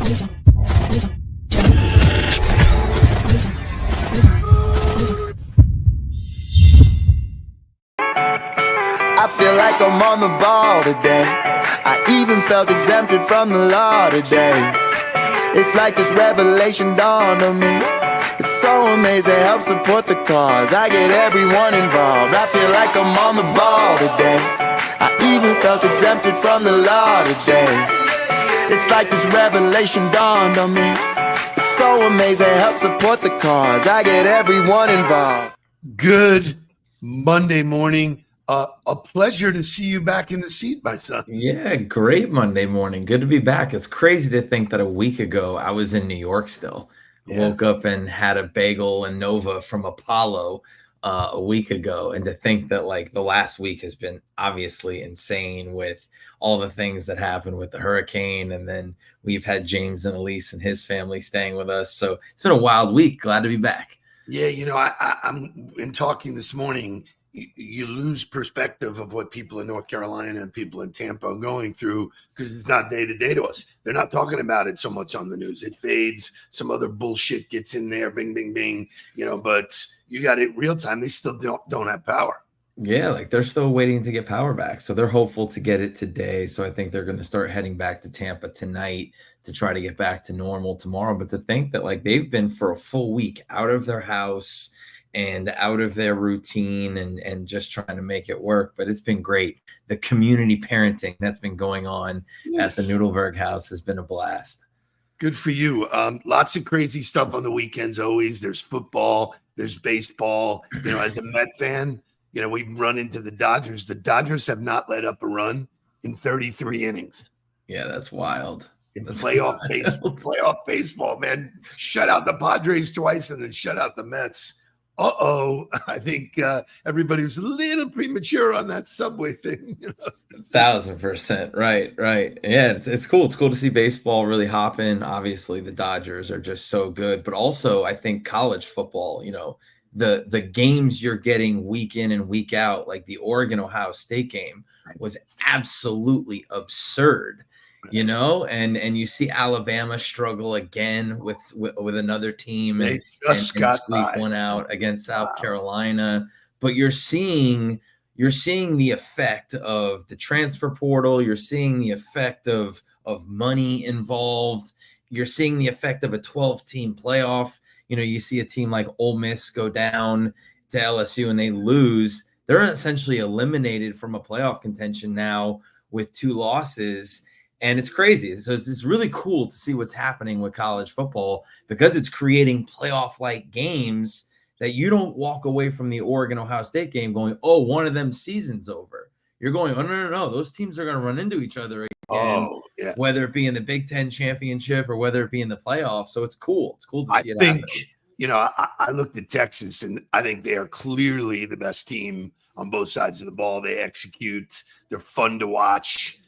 I feel like I'm on the ball today. I even felt exempted from the law today. It's like this revelation dawned on me. It's so amazing, help support the cause. I get everyone involved. I feel like I'm on the ball today. I even felt exempted from the law today. It's like this revelation dawned on me. It's so amazing, help support the cause. I get everyone involved. Good Monday morning. A pleasure to see you back in the seat, my son. Yeah, great Monday morning. Good to be back. It's crazy to think that a week ago I was in New York still. Yeah. Woke up and had a bagel and Nova from Apollo a week ago. And to think that like the last week has been obviously insane with all the things that happened with the hurricane. And then we've had James and Elise and his family staying with us. So it's been a wild week. Glad to be back. Yeah, you know, I'm in talking this morning. You lose perspective of what people in North Carolina and people in Tampa are going through because it's not day to day to us. They're not talking about it so much on the news. It fades. Some other bullshit gets in there. Bing, bing, bing. You know, but you got it real time. They still don't have power. Yeah, like they're still waiting to get power back. So they're hopeful to get it today. So I think they're going to start heading back to Tampa tonight to try to get back to normal tomorrow. But to think that like they've been for a full week out of their house and out of their routine and just trying to make it work. But it's been great. The community parenting that's been going on at the Nudelberg house has been a blast. Good for you. Lots of crazy stuff on the weekends always. There's football, there's baseball. You know, as a Met fan, you know, we run into the Dodgers. The Dodgers have not let up a run in 33 innings. Yeah, that's wild. That's playoff baseball, man. Shut out the Padres twice and then shut out the Mets. I think everybody was a little premature on that Subway thing. You know? 1,000%. Right. Yeah, it's cool. It's cool to see baseball really hop in. Obviously, the Dodgers are just so good. But also, I think college football, you know, the games you're getting week in and week out, like the Oregon-Ohio State game was absolutely absurd. You know, and you see Alabama struggle again with another team and squeak one out against South Carolina. But you're seeing the effect of the transfer portal. You're seeing the effect of money involved. You're seeing the effect of a 12-team playoff. You know, you see a team like Ole Miss go down to LSU and they lose. They're essentially eliminated from a playoff contention now with 2 losses. And it's crazy. So it's really cool to see what's happening with college football because it's creating playoff-like games that you don't walk away from the Oregon-Ohio State game going, oh, one of them season's over. You're going, oh, no. Those teams are going to run into each other again, whether it be in the Big Ten championship or whether it be in the playoffs. So it's cool. It's cool to see it happen. You know, I looked at Texas, and I think they are clearly the best team on both sides of the ball. They execute. They're fun to watch.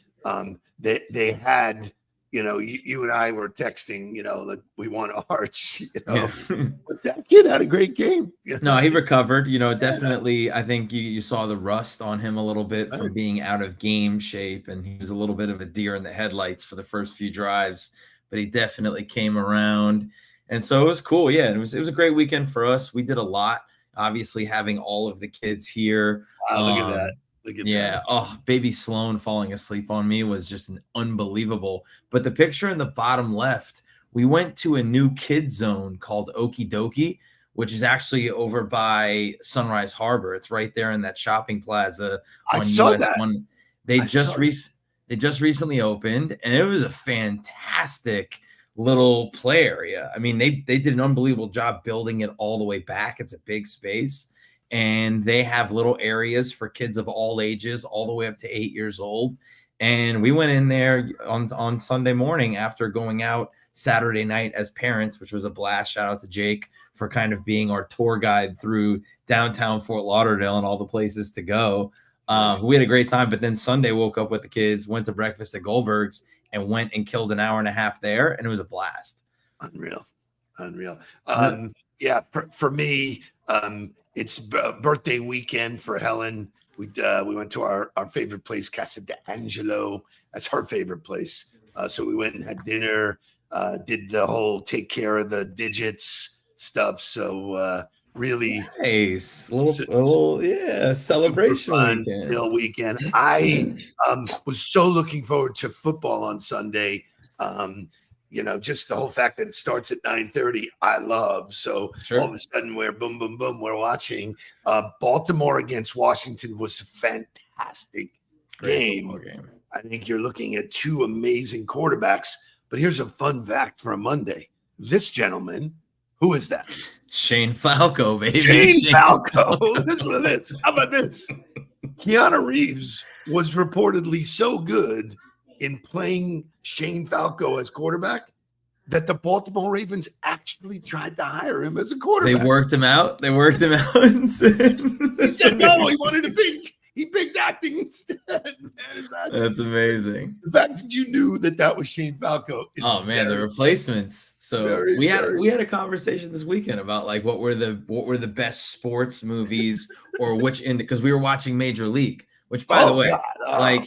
They had, you know, you and I were texting, you know, like we want Arch, you know, yeah. But that kid had a great game. You know? No, he recovered, you know, definitely. I think you saw the rust on him a little bit from being out of game shape, and he was a little bit of a deer in the headlights for the first few drives, but he definitely came around. And so it was cool. Yeah, it was a great weekend for us. We did a lot, obviously having all of the kids here. Wow, look at that. Yeah. Oh, baby Sloan falling asleep on me was just unbelievable. But the picture in the bottom left, we went to a new kids zone called Okie Dokie, which is actually over by Sunrise Harbor. It's right there in that shopping plaza. I saw that. They just recently opened, and it was a fantastic little play area. I mean, they did an unbelievable job building it all the way back. It's a big space. And they have little areas for kids of all ages, all the way up to 8 years old. And we went in there on Sunday morning after going out Saturday night as parents, which was a blast. Shout out to Jake for kind of being our tour guide through downtown Fort Lauderdale and all the places to go. We had a great time. But then Sunday woke up with the kids, went to breakfast at Goldberg's, and went and killed an hour and a half there. And it was a blast. Unreal. Yeah, for me, it's birthday weekend for Helen. We went to our favorite place, Casa d'Angelo. That's her favorite place. So we went and had dinner. did the whole take care of the digits stuff. So really nice. A little yeah, celebration fun, weekend. real weekend. I was so looking forward to football on Sunday. Just the whole fact that it starts at 9:30, I love. So all of a sudden we're boom, boom, boom. We're watching Baltimore against Washington was a fantastic game. I think you're looking at two amazing quarterbacks. But here's a fun fact for a Monday. This gentleman, who is that? Shane Falco, baby. Shane Falco. Listen to this. How about this? Keanu Reeves was reportedly so good in playing Shane Falco as quarterback that the Baltimore Ravens actually tried to hire him as a quarterback. They worked him out. He said no. He picked acting instead. Man, that's amazing. The fact that you knew that was Shane Falco. Oh man, the replacements. So we had a conversation this weekend about like what were the best sports movies or because we were watching Major League, which by the way, like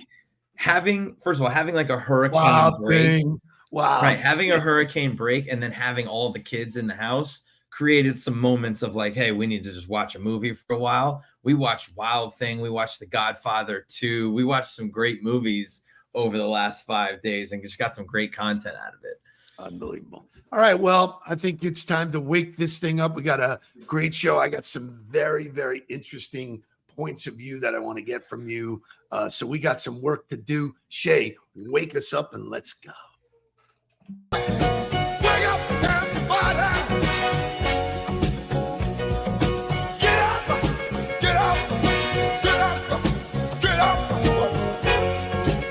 having like a hurricane break. Wow. Right. Having a hurricane break and then having all the kids in the house created some moments of like, hey, we need to just watch a movie for a while. We watched Wild Thing. We watched The Godfather 2. We watched some great movies over the last 5 days and just got some great content out of it. Unbelievable. All right. Well, I think it's time to wake this thing up. We got a great show. I got some very, very interesting points of view that I want to get from you. So we got some work to do. Shay, wake us up and let's go. Wake up, everybody. Get up, get up, get up, get up.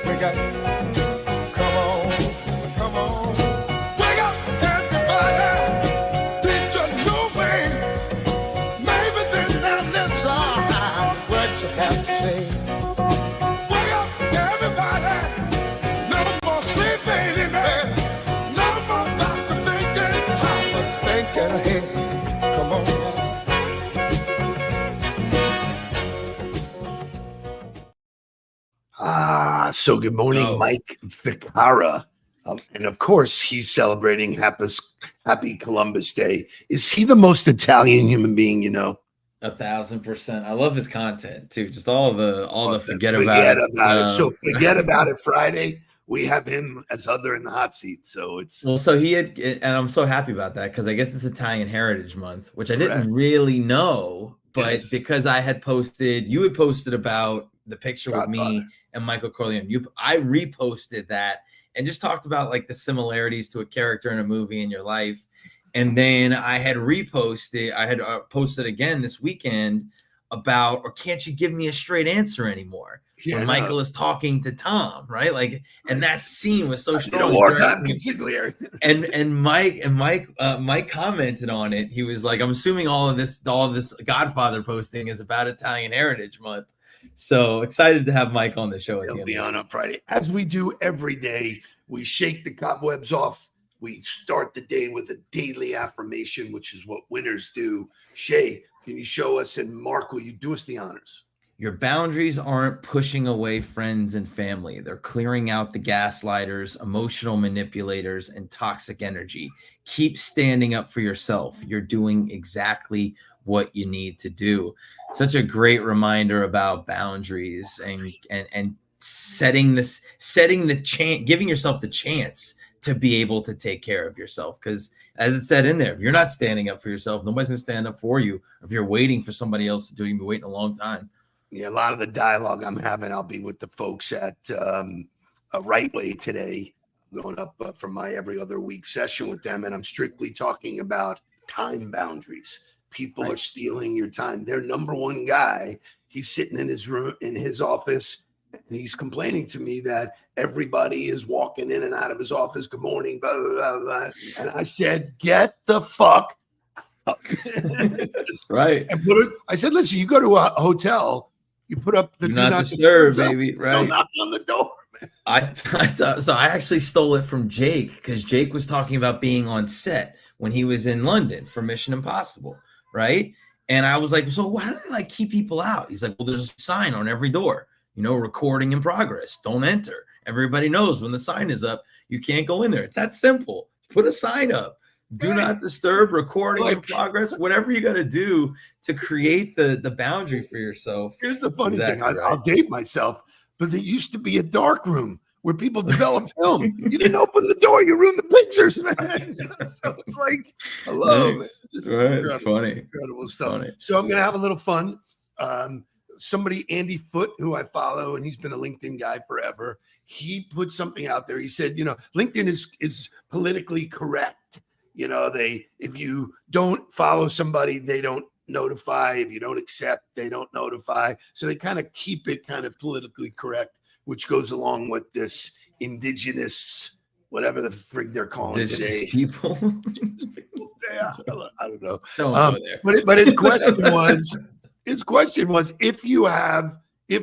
Wake up, come on. Wake up, everybody. Teach a new way. Maybe this and this what you have to say. Wake up, everybody. No more sleeping in there. So good morning, Mike Ficara. And of course, he's celebrating Happy Columbus Day. Is he the most Italian human being you know? 1,000%. I love his content too. Just all the forget about it. So forget about it Friday. We have him as other in the hot seat. So it's and I'm so happy about that because I guess it's Italian Heritage Month, which I didn't really know, but because you had posted about the picture with me and Michael Corleone. I reposted that and just talked about like the similarities to a character in a movie in your life. And then I had posted again this weekend about, or can't you give me a straight answer anymore? When Michael is talking to Tom, right? Like, and that scene was so strong. Wartime consigliere. and Mike commented on it. He was like, I'm assuming all of this Godfather posting is about Italian Heritage Month. So excited to have Mike on the show. He'll be on Friday. As we do every day, we shake the cobwebs off. We start the day with a daily affirmation, which is what winners do. Shay, can you show us? And Mark, will you do us the honors? Your boundaries aren't pushing away friends and family. They're clearing out the gaslighters, emotional manipulators, and toxic energy. Keep standing up for yourself. You're doing exactly what you need to do. Such a great reminder about boundaries and setting the chance, giving yourself the chance to be able to take care of yourself. Because as it said in there, if you're not standing up for yourself, nobody's gonna stand up for you. If you're waiting for somebody else to do it, you'll be waiting a long time. Yeah, a lot of the dialogue I'm having, I'll be with the folks at Right Way today, going up for my every other week session with them. And I'm strictly talking about time boundaries. People are stealing your time. Their number one guy, he's sitting in his room, in his office, and he's complaining to me that everybody is walking in and out of his office. Good morning, blah, blah, blah, blah. And I said, get the fuck up. Right. And I said, listen, you go to a hotel, you put up the do not disturb, baby. Right. Don't knock on the door, man. So I actually stole it from Jake because Jake was talking about being on set when he was in London for Mission Impossible, right? And I was like, so how do they like keep people out? He's like, well, there's a sign on every door, recording in progress. Don't enter. Everybody knows when the sign is up, you can't go in there. It's that simple. Put a sign up. Do not disturb, recording in progress, whatever you got to do to create the boundary for yourself. Here's the funny thing. Exactly right. I'll date myself, but there used to be a dark room where people develop film. You didn't open the door, you ruined the pictures, man. So it's like, hello, man. Just incredible stuff. Funny. So I'm gonna have a little fun. Somebody, Andy Foote, who I follow, and he's been a LinkedIn guy forever. He put something out there. He said, LinkedIn is politically correct. If you don't follow somebody, they don't notify. If you don't accept, they don't notify. So they kind of keep it kind of politically correct, which goes along with this indigenous, whatever the frig they're calling today. People. I don't know. Don't go there. But his question was, if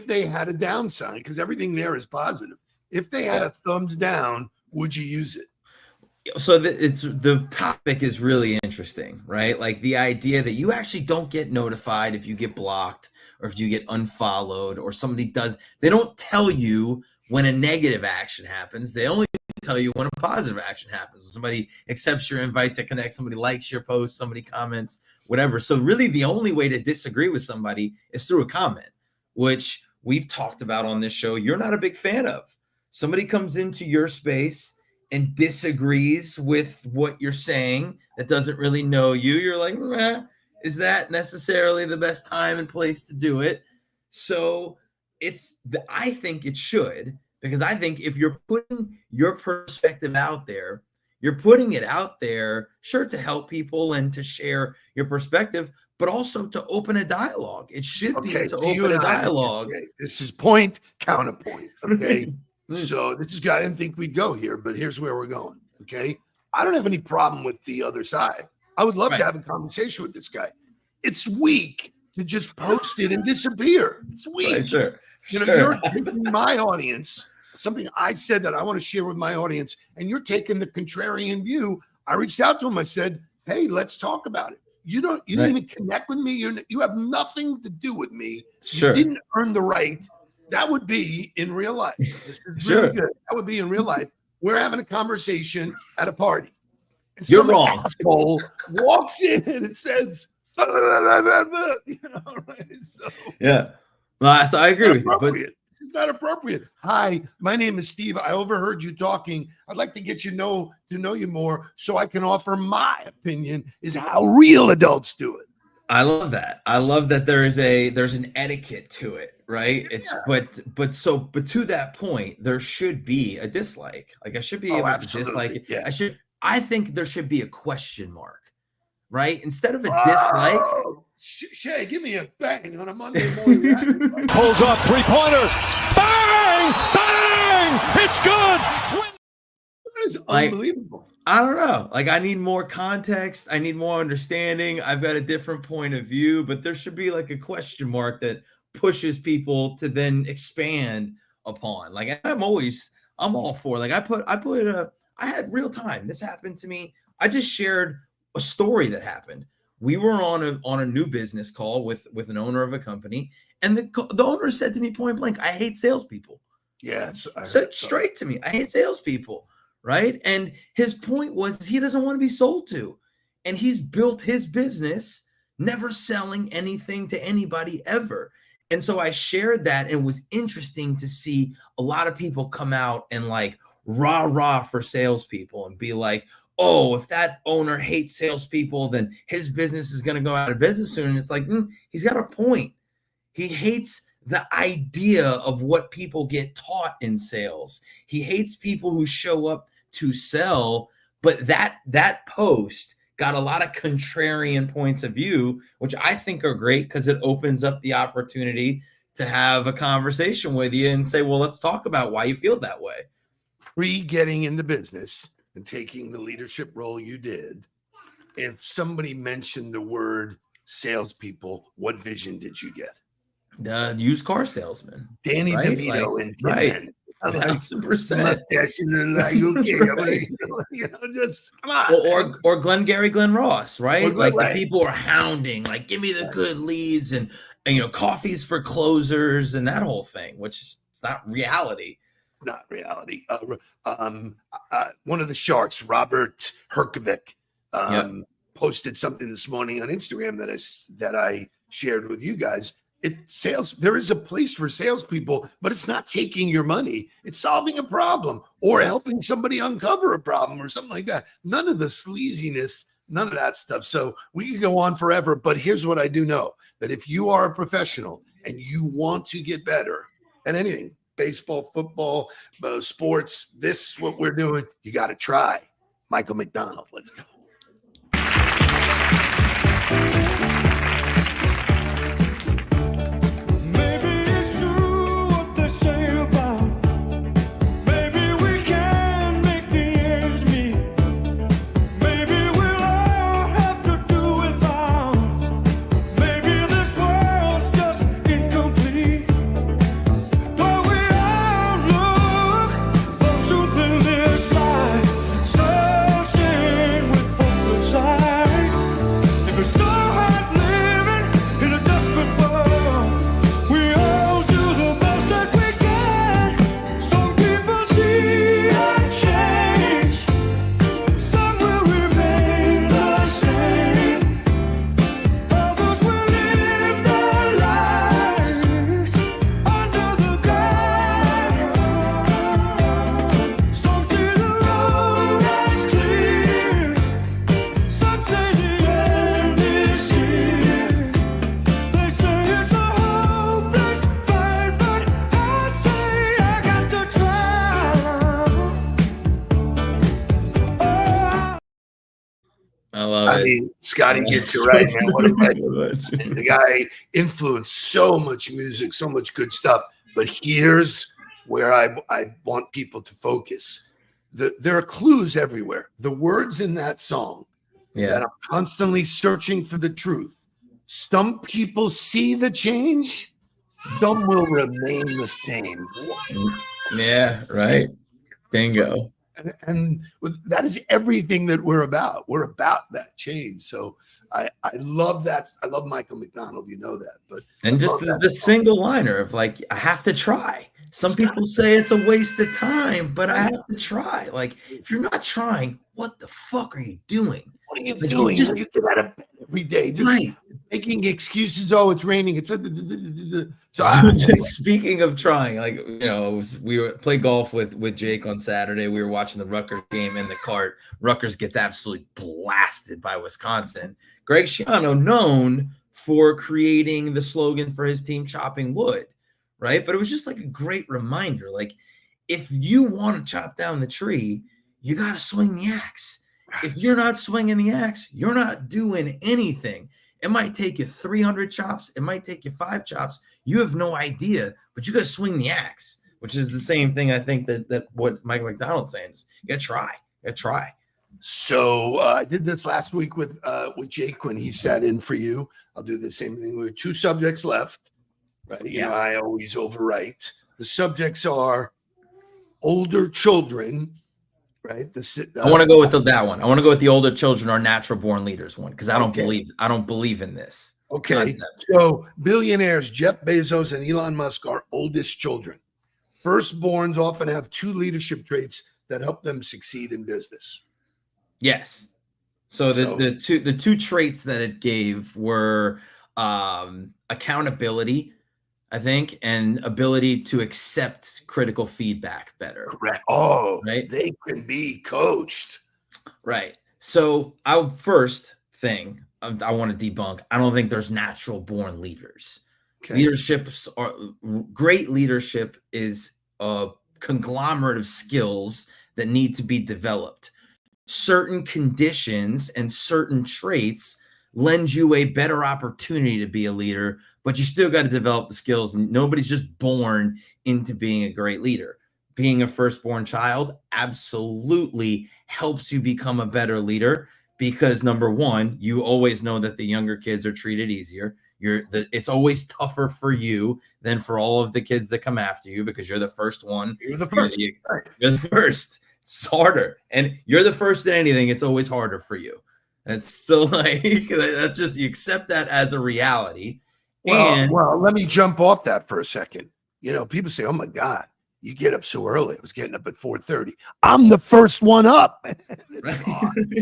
they had a down sign, because everything there is positive. If they had a thumbs down, would you use it? So the topic is really interesting, right? Like the idea that you actually don't get notified if you get blocked or if you get unfollowed or somebody does. They don't tell you when a negative action happens. They only tell you when a positive action happens. Somebody accepts your invite to connect, somebody likes your post, somebody comments, whatever. So really the only way to disagree with somebody is through a comment, which we've talked about on this show. You're not a big fan of. Somebody comes into your space and disagrees with what you're saying that doesn't really know you. You're like, is that necessarily the best time and place to do it? So I think it should, because I think if you're putting your perspective out there, you're putting it out there, sure, to help people and to share your perspective, but also to open a dialogue. It should be to open a dialogue. This is point, counterpoint. Okay. So this is, I didn't think we'd go here, but here's where we're going. Okay. I don't have any problem with the other side. I would love to have a conversation with this guy. It's weak to just post it and disappear. It's weak. Right, sure. You're taking my audience, something I said that I want to share with my audience, and you're taking the contrarian view. I reached out to him. I said, hey, let's talk about it. You didn't even connect with me. You have nothing to do with me. Sure. You didn't earn the right. That would be in real life. This is really good. That would be in real life. We're having a conversation at a party. And you're some wrong. asshole walks in and says, right? So, yeah. Well, so I agree with you. But this is not appropriate. Hi, my name is Steve. I overheard you talking. I'd like to get to know you more so I can offer my opinion is how real adults do it. I love that. I love that there's an etiquette to it, right? Yeah. But to that point, there should be a dislike. Like I should be able to dislike it. Yeah. I think there should be a question mark, right? Instead of a dislike. Shay, give me a bang on a Monday morning. Pulls up 3-pointer. Bang! Bang! It's good. That is unbelievable. I don't know. Like I need more context. I need more understanding. I've got a different point of view, but there should be like a question mark that pushes people to then expand upon. Like I'm all for, like I had real time. This happened to me. I just shared a story that happened. We were on a new business call with an owner of a company, and the owner said to me point blank, "I hate salespeople." Yes, said straight to me, "I hate salespeople." Right, and his point was he doesn't want to be sold to, and he's built his business never selling anything to anybody ever. And so I shared that, and it was interesting to see a lot of people come out and like rah for salespeople and be like, oh, if that owner hates salespeople, then his business is going to go out of business soon. And it's like, he's got a point. He hates the idea of what people get taught in sales. He hates people who show up to sell. But that post got a lot of contrarian points of view, which I think are great because it opens up the opportunity to have a conversation with you and say, well, let's talk about why you feel that way. Pre-getting in the business and taking the leadership role you did, if somebody mentioned the word salespeople, what vision did you get? The used car salesman. Danny right? DeVito like, and right. 1,000%. Just come on. Or Glenn Ross, right? Like the people are hounding, like, give me the good leads and coffees for closers and that whole thing, which is it's not reality. it's not reality. One of the Sharks, Robert Herkovic, posted something this morning on Instagram that I shared with you guys. There is a place for salespeople, but it's not taking your money. It's solving a problem or helping somebody uncover a problem or something like that. None of the sleaziness, none of that stuff. So we could go on forever, but here's what I do know, that if you are a professional and you want to get better at anything, baseball, football, sports, this is what we're doing, you got to try. Michael McDonald, let's go. I mean, Scotty gets it right, man. What a the guy influenced so much music, so much good stuff. But here's where I want people to focus. There are clues everywhere. The words in that song is that I'm constantly searching for the truth. Some people see the change. Some will remain the same. Yeah, right. Bingo. And that is everything that we're about. We're about that change. So I love that. I love Michael McDonald. You know that. And just the single liner of like, I have to try. Some people say it's a waste of time, but I have to try. Like, if you're not trying, what the fuck are you doing? What are you doing? You get out of bed every day, just making excuses. Oh, it's raining. So speaking of trying, like, you know, we played golf with Jake on Saturday. We were watching the Rutgers game in the cart. Rutgers gets absolutely blasted by Wisconsin. Greg Schiano, known for creating the slogan for his team, chopping wood, right? But it was just like a great reminder. Like, if you want to chop down the tree, you got to swing the axe. If you're not swinging the axe, you're not doing anything. It might take you 300 chops. It might take you 5 chops. You have no idea, but you got to swing the axe, which is the same thing. I think that what Michael McDonald's saying is you got to try. You got to try. So I did this last week with Jake when he sat in for you. I'll do the same thing. We have 2 subjects left. Right? You know, I always overwrite. The subjects are older children. Right. I want to go with that one. I want to go with the older children are natural born leaders one, because I don't believe in this. Okay. Concept. So billionaires Jeff Bezos and Elon Musk are oldest children. Firstborns often have 2 leadership traits that help them succeed in business. Yes. So the two traits that it gave were accountability, I think, and ability to accept critical feedback better. Correct. Oh, right. They can be coached. Right. So our first thing I want to debunk, I don't think there's natural born leaders. Okay. Great leadership is a conglomerate of skills that need to be developed. Certain conditions and certain traits lend you a better opportunity to be a leader, but you still got to develop the skills. Nobody's just born into being a great leader. Being a firstborn child absolutely helps you become a better leader because, number one, you always know that the younger kids are treated easier. It's always tougher for you than for all of the kids that come after you because you're the first one. You're the first. You're the first. It's harder. And you're the first in anything. It's always harder for you. And so, like, that's just, you accept that as a reality. Well, let me jump off that for a second. You know, people say, oh my God, you get up so early. I was getting up at 4:30. I'm the first one up. It's hard.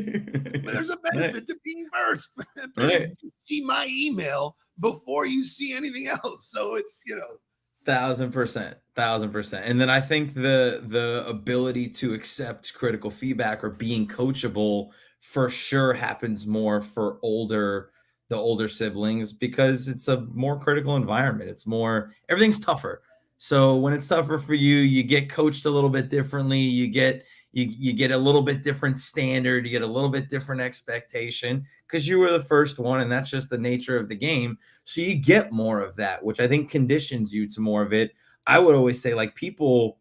There's a benefit to being first. Right. You see my email before you see anything else. So it's, 1,000%. And then I think the ability to accept critical feedback or being coachable for sure happens more for the older siblings, because it's a more critical environment. It's more, everything's tougher. So when it's tougher for you, you get coached a little bit differently. You get a little bit different standard. You get a little bit different expectation because you were the first one, and that's just the nature of the game. So you get more of that, which I think conditions you to more of it. I would always say, like, people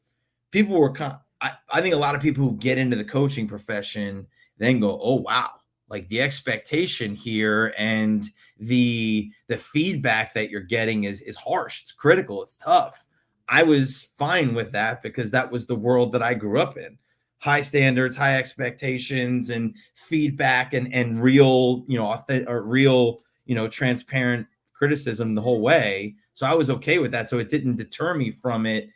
were I think a lot of people who get into the coaching profession then go, oh wow, like the expectation here and the feedback that you're getting is harsh, it's critical, it's tough. I was fine with that because that was the world that I grew up in. High standards, high expectations, and feedback, and real, real, transparent criticism the whole way. So I was okay with that. So it didn't deter me from it.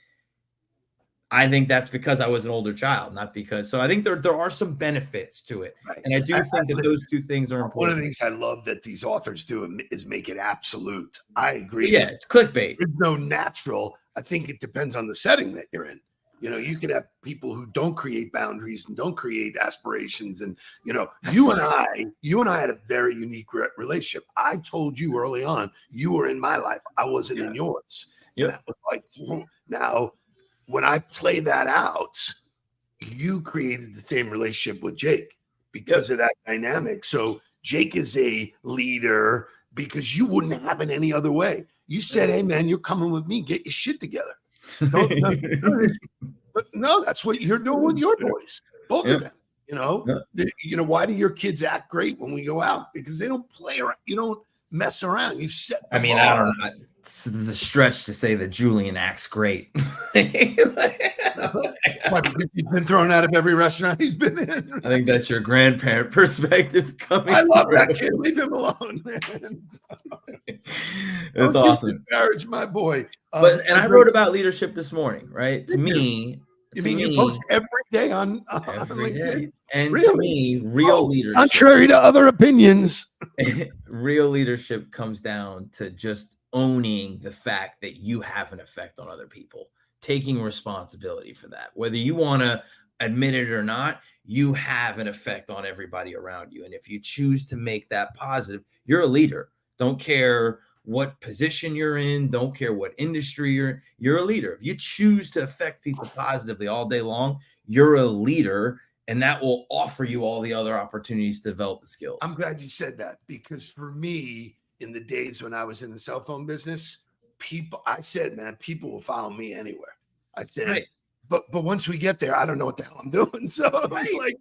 I think that's because I was an older child, not because. So I think there are some benefits to it. Right. And I do think that those two things are important. One of the things I love that these authors do is make it absolute. I agree. Yeah, it's clickbait. There's no natural. I think it depends on the setting that you're in. You can have people who don't create boundaries and don't create aspirations. And, you and I had a very unique relationship. I told you early on, you were in my life. I wasn't in yours. Yeah. And that was like, now, when I play that out, you created the same relationship with Jake because of that dynamic. So Jake is a leader because you wouldn't have it any other way. You said, hey, man, you're coming with me. Get your shit together. No, that's what you're doing with your boys, both of them. Why do your kids act great when we go out? Because they don't play around. You don't mess around. You set. I mean, I don't know. It's a stretch to say that Julian acts great. Why, because he's been thrown out of every restaurant he's been in. I think that's your grandparent perspective coming. I love that kid. Leave him alone, man. That's awesome. Disparage my boy. And I wrote about leadership this morning, right? To me, you post every day on every LinkedIn? day. And Really? to me, real leadership, contrary to other opinions, real leadership comes down to just owning the fact that you have an effect on other people, taking responsibility for that. Whether you want to admit it or not, you have an effect on everybody around you. And if you choose to make that positive, you're a leader. Don't care what position you're in, don't care what industry you're a leader. If you choose to affect people positively all day long, you're a leader, and that will offer you all the other opportunities to develop the skills. I'm glad you said that, because for me, in the days when I was in the cell phone business, I said, man, people will follow me anywhere. I said, right. But once we get there, I don't know what the hell I'm doing. So it's like,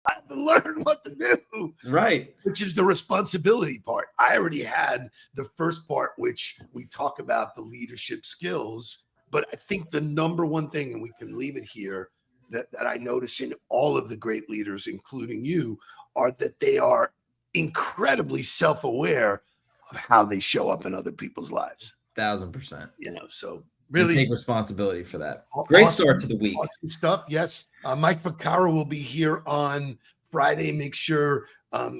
I have to learn what to do. Right. Which is the responsibility part. I already had the first part, which we talk about the leadership skills. But I think the number one thing, and we can leave it here, that I notice in all of the great leaders, including you, are that they are incredibly self-aware of how they show up in other people's lives. 1,000%. So really take responsibility for that. Great start to the week. Awesome stuff. Yes. Mike Vaccaro will be here on Friday. Make sure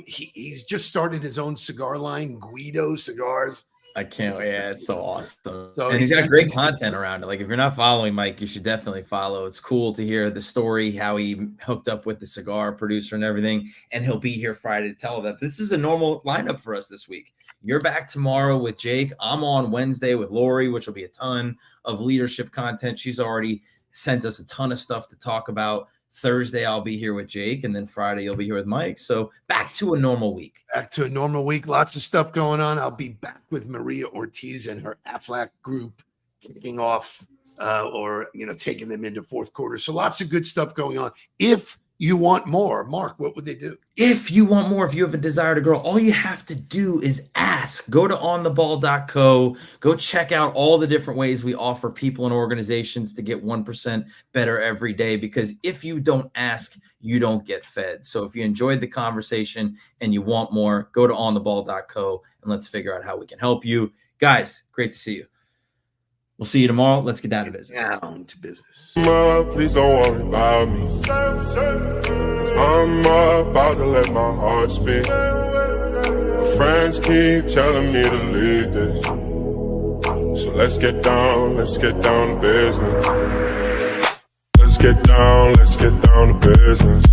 he's just started his own cigar line, Guido Cigars. I can't wait. Yeah, it's so awesome. And he's got great content around it. Like, if you're not following Mike, you should definitely follow. It's cool to hear the story, how he hooked up with the cigar producer and everything. And he'll be here Friday to tell that. This is a normal lineup for us this week. You're back tomorrow with Jake. I'm on Wednesday with Lori, which will be a ton of leadership content. She's already sent us a ton of stuff to talk about. Thursday, I'll be here with Jake, and then Friday, you'll be here with Mike. So back to a normal week. Back to a normal week. Lots of stuff going on. I'll be back with Maria Ortiz and her Aflac group kicking off taking them into fourth quarter. So lots of good stuff going on. If you want more, Mark, what would they do? If you want more, if you have a desire to grow, all you have to do is ask. Go to ontheball.co. Go check out all the different ways we offer people and organizations to get 1% better every day, because if you don't ask, you don't get fed. So if you enjoyed the conversation and you want more, go to ontheball.co and let's figure out how we can help you. Guys, great to see you. We'll see you tomorrow. Let's get down to business. Down to business. Please don't worry about me. I'm about to let my heart speak. My friends keep telling me to leave this. So let's get down to business. Let's get down to business.